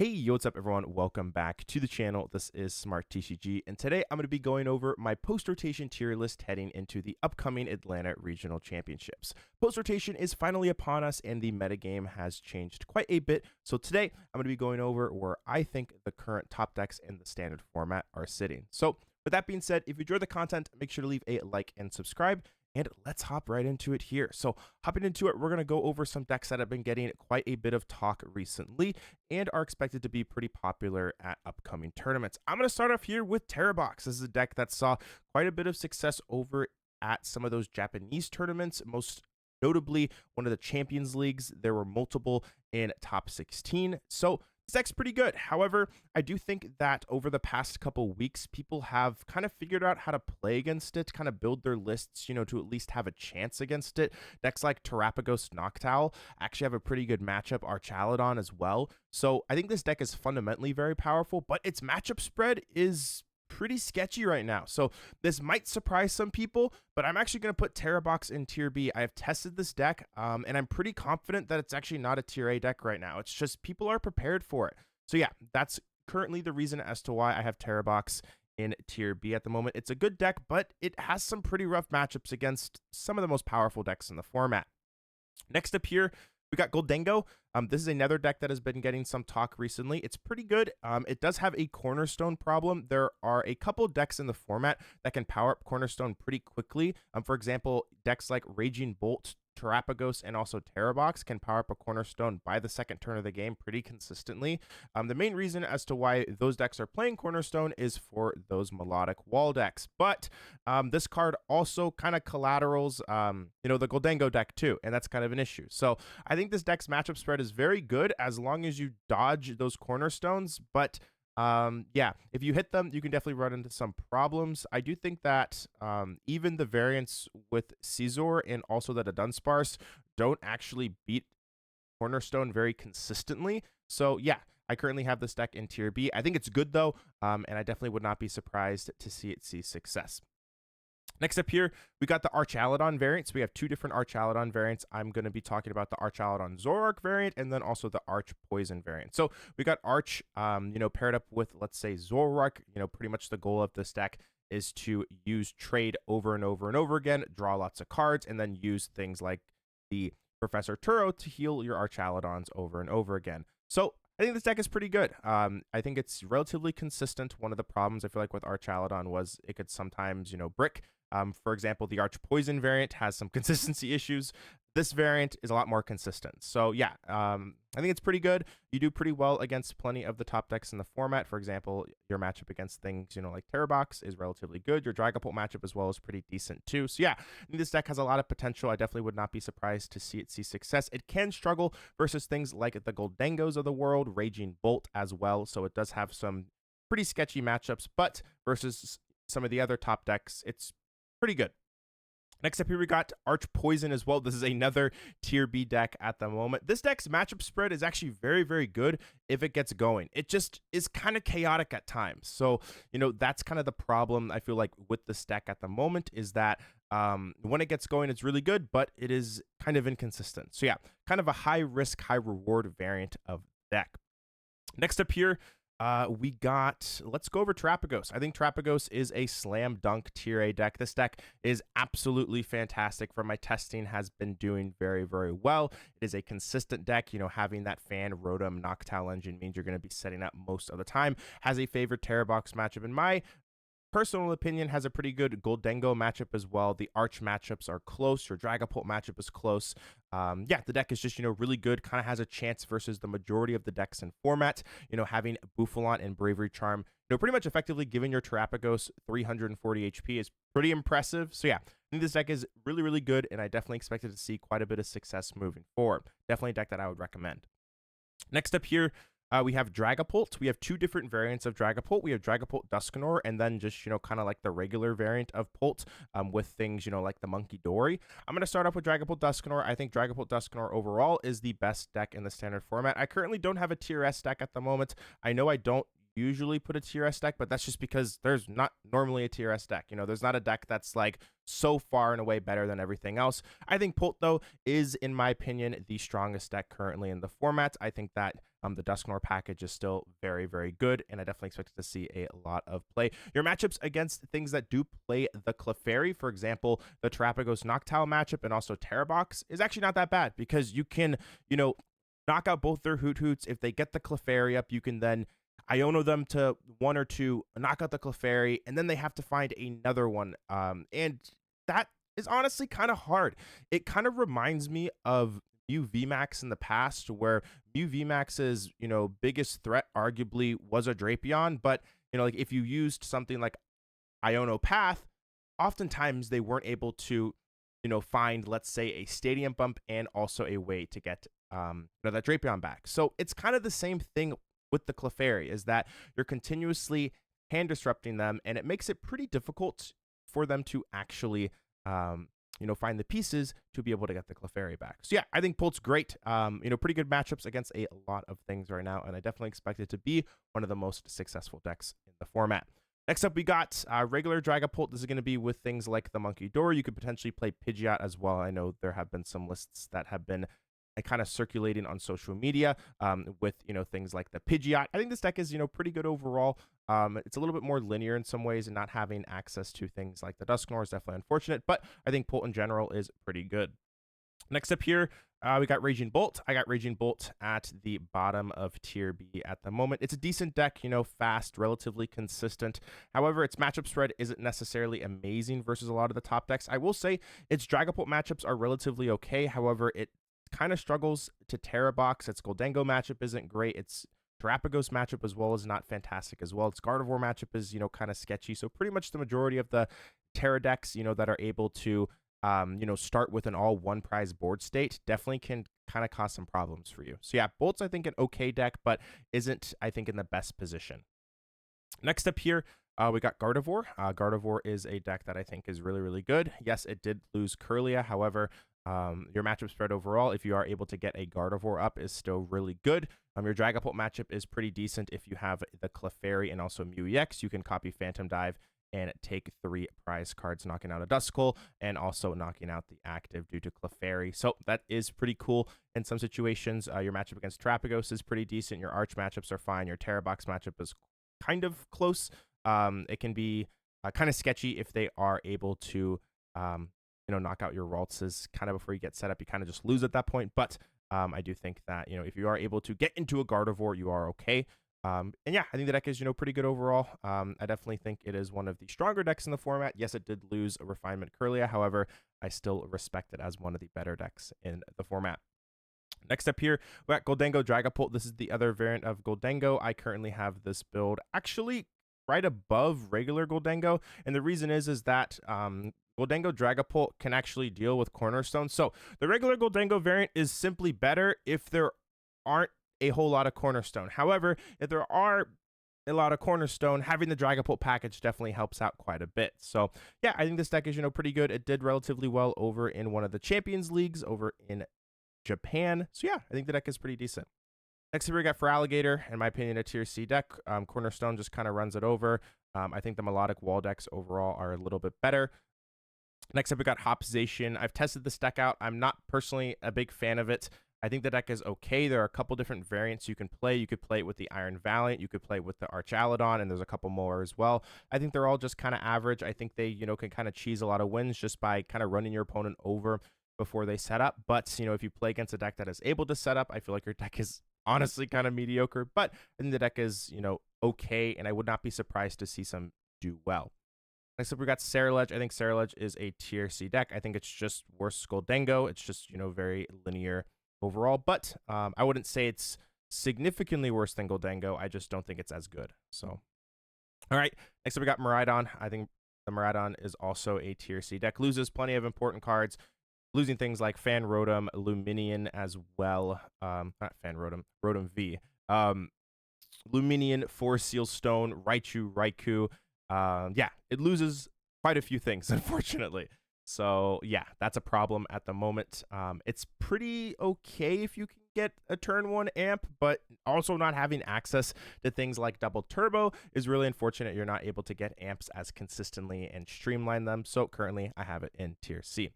Hey, yo, what's up, everyone? Welcome back to the channel. This is Smart TCG, and today I'm going to be going over my post-rotation tier list heading into the upcoming Atlanta Regional Championships. Post-rotation is finally upon us, and the metagame has changed quite a bit. So today I'm going to be going over where I think the current top decks in the standard format are sitting. So with that being said, if you enjoy the content, make sure to leave a like and subscribe. And let's hop right into it here. So hopping into it, we're going to go over some decks that have been getting quite a bit of talk recently and are expected to be pretty popular at upcoming tournaments. I'm going to start off here with Terrabox. This is a deck that saw quite a bit of success over at some of those Japanese tournaments, most notably one of the Champions Leagues. There were multiple in top 16. So this deck's pretty good. However, I do think that over the past couple weeks, people have kind of figured out how to play against it, kind of build their lists, to at least have a chance against it. Decks like Terrapagos Noctowl actually have a pretty good matchup, Archaladon as well. So I think this deck is fundamentally very powerful, but its matchup spread is pretty sketchy right now. So this might surprise some people, but I'm actually going to put Terrabox in tier B. I have tested this deck, and I'm pretty confident that it's actually not a tier A deck right now. It's just people are prepared for it. So yeah, that's currently the reason as to why I have Terrabox in tier B at the moment. It's a good deck, but it has some pretty rough matchups against some of the most powerful decks in the format. Next up here, we got Goldengo. This is another deck that has been getting some talk recently. It's pretty good. It does have a Cornerstone problem. There are a couple decks in the format that can power up Cornerstone pretty quickly. For example, decks like Raging Bolt, Terrapagos, and also Terrabox can power up a Cornerstone by the second turn of the game pretty consistently. The main reason as to why those decks are playing Cornerstone is for those melodic wall decks. But this card also kind of collaterals, the Goldengo deck too, and that's kind of an issue. So I think this deck's matchup spread is very good as long as you dodge those Cornerstones. But yeah, if you hit them, you can definitely run into some problems. I do think that even the variants with Caesar and also the Dunsparce don't actually beat Cornerstone very consistently. So yeah, I currently have this deck in tier B. I think it's good though, and I definitely would not be surprised to see it see success. Next up here, we got the Archaladon variants. We have two different Archaladon variants. I'm going to be talking about the Archaladon Zoroark variant and then also the Arch Poison variant. So we got Arch, paired up with, let's say, Zoroark. Pretty much the goal of this deck is to use trade over and over and over again, draw lots of cards, and then use things like the Professor Turo to heal your Archaladons over and over again. So I think this deck is pretty good. I think it's relatively consistent. One of the problems I feel like with Archaladon was it could sometimes, brick. For example, the Arch Poison variant has some consistency issues. This variant is a lot more consistent. So yeah, I think it's pretty good. You do pretty well against plenty of the top decks in the format. For example, your matchup against things, like Terrabox is relatively good. Your Dragapult matchup as well is pretty decent too. So yeah, I think this deck has a lot of potential. I definitely would not be surprised to see it see success. It can struggle versus things like the Goldengos of the world, Raging Bolt as well. So it does have some pretty sketchy matchups, but versus some of the other top decks, it's pretty good. Next up here, we got Arch Poison as well. This is another tier B deck at the moment. This deck's matchup spread is actually very, very good if it gets going. It just is kind of chaotic at times. So, that's kind of the problem I feel like with this deck at the moment is that when it gets going, it's really good, but it is kind of inconsistent. So yeah, kind of a high risk, high reward variant of deck. Next up here, let's go over Terrapagos. I think Terrapagos is a slam dunk tier A deck. This deck is absolutely fantastic. From my testing, has been doing very, very well. It is a consistent deck. Having that Fan Rotom Noctowl engine means you're going to be setting up most of the time. Has a favorite Terrabox matchup in my personal opinion, has a pretty good Goldengo matchup as well. The Arch matchups are close. Your Dragapult matchup is close. Yeah, the deck is just, really good. Kind of has a chance versus the majority of the decks in format. Having Bouffalant and Bravery Charm, pretty much effectively giving your Terrapagos 340 HP is pretty impressive. So yeah, I think this deck is really, really good, and I definitely expected to see quite a bit of success moving forward. Definitely a deck that I would recommend. Next up here, we have Dragapult. We have two different variants of Dragapult. We have Dragapult Dusknoir, and then just, kind of like the regular variant of Pult with things, like the Monkey Dory. I'm going to start off with Dragapult Dusknoir. I think Dragapult Dusknoir overall is the best deck in the standard format. I currently don't have a tier S deck at the moment. I know I don't usually put a tier S deck, but that's just because there's not normally a tier S deck. You know, there's not a deck that's like so far and away better than everything else. I think Pult, though, is, in my opinion, the strongest deck currently in the format. I think that the Dusknoir package is still very, very good, and I definitely expect to see a lot of play. Your matchups against things that do play the Clefairy, for example, the Terapagos Noctowl matchup and also Terrabox, is actually not that bad because you can, you know, knock out both their Hoot Hoots. If they get the Clefairy up, you can then Iono them to 1 or 2, knock out the Clefairy, and then they have to find another one. And that is honestly kind of hard. It kind of reminds me of Mew VMAX in the past, where Mew VMAX's, you know, biggest threat arguably was a Drapion, but, you know, like if you used something like Iono Path, oftentimes they weren't able to, you know, find, let's say, a Stadium Bump and also a way to get you know, that Drapion back. So it's kind of the same thing with the Clefairy, is that you're continuously hand disrupting them, and it makes it pretty difficult for them to actually you know, find the pieces to be able to get the Clefairy back. So yeah, I think Pult's great. You know, pretty good matchups against a lot of things right now, and I definitely expect it to be one of the most successful decks in the format. Next up, we got regular Dragapult. This is going to be with things like the Monkey Door. You could potentially play Pidgeot as well. I know there have been some lists that have been kind of circulating on social media with, you know, things like the Pidgeot. I think this deck is, you know, pretty good overall. It's a little bit more linear in some ways, and not having access to things like the Dusknoir is definitely unfortunate, but I think Pult in general is pretty good. Next up here, we got Raging Bolt. I got Raging Bolt at the bottom of tier B at the moment. It's a decent deck, you know, fast, relatively consistent. However, its matchup spread isn't necessarily amazing versus a lot of the top decks. I will say its Dragapult matchups are relatively okay. However, it kind of struggles to Terrabox. Its Goldengo matchup isn't great. Its Terapagos matchup as well is not fantastic as well. Its Gardevoir matchup is, you know, kind of sketchy. So pretty much the majority of the Terra decks, you know, that are able to you know, start with an all one prize board state definitely can kind of cause some problems for you. So yeah, Bolt's, I think, an okay deck, but isn't, I think, in the best position. Next up here, we got Gardevoir. Gardevoir is a deck that I think is really, really good. Yes, it did lose Curlia. However, your matchup spread overall, if you are able to get a Gardevoir up, is still really good. Your Dragapult matchup is pretty decent. If you have the Clefairy and also Mew EX, you can copy Phantom Dive and take 3 prize cards, knocking out a Duskull and also knocking out the active due to Clefairy. So that is pretty cool in some situations. Your matchup against Terapagos is pretty decent. Your Arch matchups are fine. Your Terrabox matchup is kind of close. It can be kind of sketchy if they are able to you know, knock out your Raltses kind of before you get set up. You kind of just lose at that point. But I do think that, you know, if you are able to get into a Gardevoir, you are okay. And yeah, I think the deck is, you know, pretty good overall. I definitely think it is one of the stronger decks in the format. Yes, it did lose a Refinement Curlia. However, I still respect it as one of the better decks in the format. Next up here, we got Goldengo Dragapult. This is the other variant of Goldengo. I currently have this build actually right above regular Goldengo. And the reason is that Goldengo Dragapult can actually deal with Cornerstone. So the regular Goldengo variant is simply better if there aren't a whole lot of Cornerstone. However, if there are a lot of Cornerstone, having the Dragapult package definitely helps out quite a bit. So yeah, I think this deck is, you know, pretty good. It did relatively well over in one of the Champions Leagues over in Japan. So yeah, I think the deck is pretty decent. Next up, we got for Alligator, in my opinion, a tier C deck. Cornerstone just kind of runs it over. I think the melodic wall decks overall are a little bit better. Next up, we got Hopzation. I've tested this deck out. I'm not personally a big fan of it. I think the deck is okay. There are a couple different variants you can play. You could play it with the Iron Valiant. You could play it with the Archaladon, and there's a couple more as well. I think they're all just kind of average. I think they, you know, can kind of cheese a lot of wins just by kind of running your opponent over before they set up. But, you know, if you play against a deck that is able to set up, I feel like your deck is honestly kind of mediocre. But I think the deck is, you know, okay, and I would not be surprised to see some do well. Next up, we got Cerulege. I think Cerulege is a tier C deck. I think it's just worse Goldengo. It's just, you know, very linear overall, but I wouldn't say it's significantly worse than Goldengo. I just don't think it's as good. So, all right. Next up, we got Miraidon. I think the Miraidon is also a tier C deck. Loses plenty of important cards, losing things like Fan Rotom, Luminion as well. Not Fan Rotom, Rotom V. Luminion, Force Seal Stone, Raichu. Yeah, it loses quite a few things, unfortunately. So yeah, that's a problem at the moment. It's pretty okay if you can get a turn 1 amp, but also not having access to things like double turbo is really unfortunate. You're not able to get amps as consistently and streamline them. So currently I have it in tier C.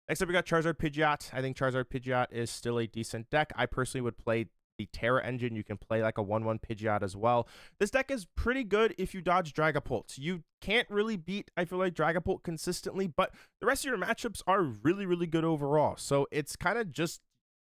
Next up, we got Charizard Pidgeot. I think Charizard Pidgeot is still a decent deck. I personally would play the Terra engine. You can play like a 1/1 Pidgeot as well. This deck is pretty good if you dodge Dragapult. You can't really beat, I feel like, Dragapult consistently, but the rest of your matchups are really, really good overall. So it's kind of just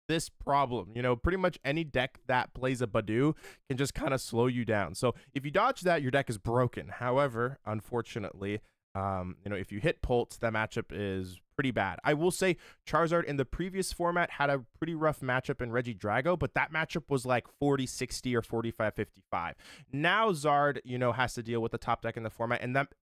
this problem. You know, pretty much any deck that plays a Badoo can just kind of slow you down. So if you dodge that, your deck is broken. However, unfortunately, you know, if you hit Pult, that matchup is pretty bad. I will say Charizard in the previous format had a pretty rough matchup in Regidrago, but that matchup was like 40-60 or 45-55. Now Zard, you know, has to deal with the top deck in the format, and that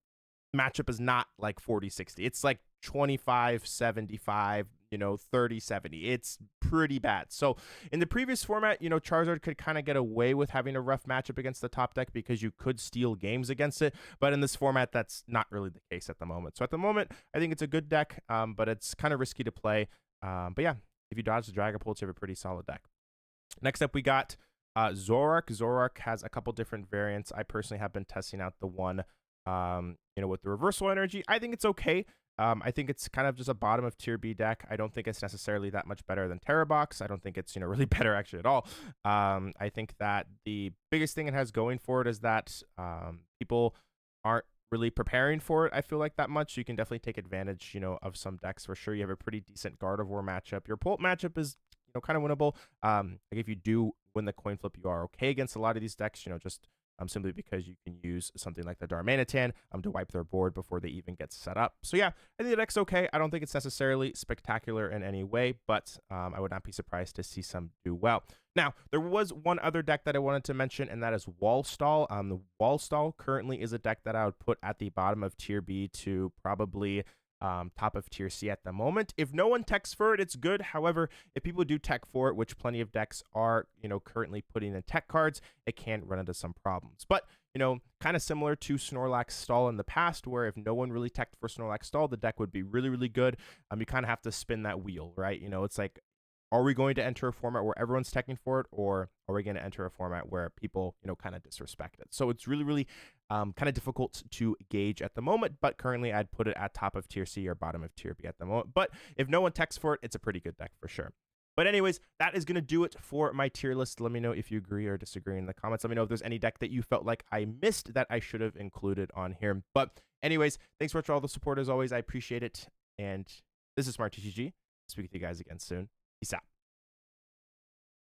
matchup is not like 40-60. It's like 25-75, you know, 30-70. It's pretty bad. So in the previous format, you know, Charizard could kind of get away with having a rough matchup against the top deck because you could steal games against it. But in this format, that's not really the case at the moment. So at the moment, I think it's a good deck, but it's kind of risky to play. But yeah, if you dodge the Dragapult, you have a pretty solid deck. Next up, we got Zoroark. Zoroark has a couple different variants. I personally have been testing out the one, you know, with the reversal energy. I think it's okay. I think it's kind of just a bottom of tier B deck. I don't think it's necessarily that much better than Terra Box. I don't think it's, you know, really better actually at all. I think that the biggest thing it has going for it is that people aren't really preparing for it, I feel like, that much. You can definitely take advantage, you know, of some decks for sure. You have a pretty decent Gardevoir matchup. Your Pult matchup is, you know, kind of winnable. Like if you do win the coin flip, you are okay against a lot of these decks, you know, just simply because you can use something like the Darmanitan to wipe their board before they even get set up. So yeah, I think the deck's okay. I don't think it's necessarily spectacular in any way, but I would not be surprised to see some do well. Now, there was one other deck that I wanted to mention, and that is Wallstall. The Wallstall currently is a deck that I would put at the bottom of tier B to probably top of tier C at the moment. If no one techs for it, it's good. However, if people do tech for it, which plenty of decks are, you know, currently putting in tech cards, it can run into some problems. But, you know, kind of similar to Snorlax Stall in the past, where if no one really teched for Snorlax Stall, the deck would be really, really good. You kind of have to spin that wheel, right? You know, it's like, are we going to enter a format where everyone's teching for it, or are we going to enter a format where people, you know, kind of disrespect it? So it's really, really kind of difficult to gauge at the moment, but currently I'd put it at top of tier C or bottom of tier B at the moment. But if no one techs for it, it's a pretty good deck for sure. But anyways, that is going to do it for my tier list. Let me know if you agree or disagree in the comments. Let me know if there's any deck that you felt like I missed that I should have included on here. But anyways, thanks so much for all the support as always. I appreciate it. And this is Smart TCG. Speak with you guys again soon. Peace out.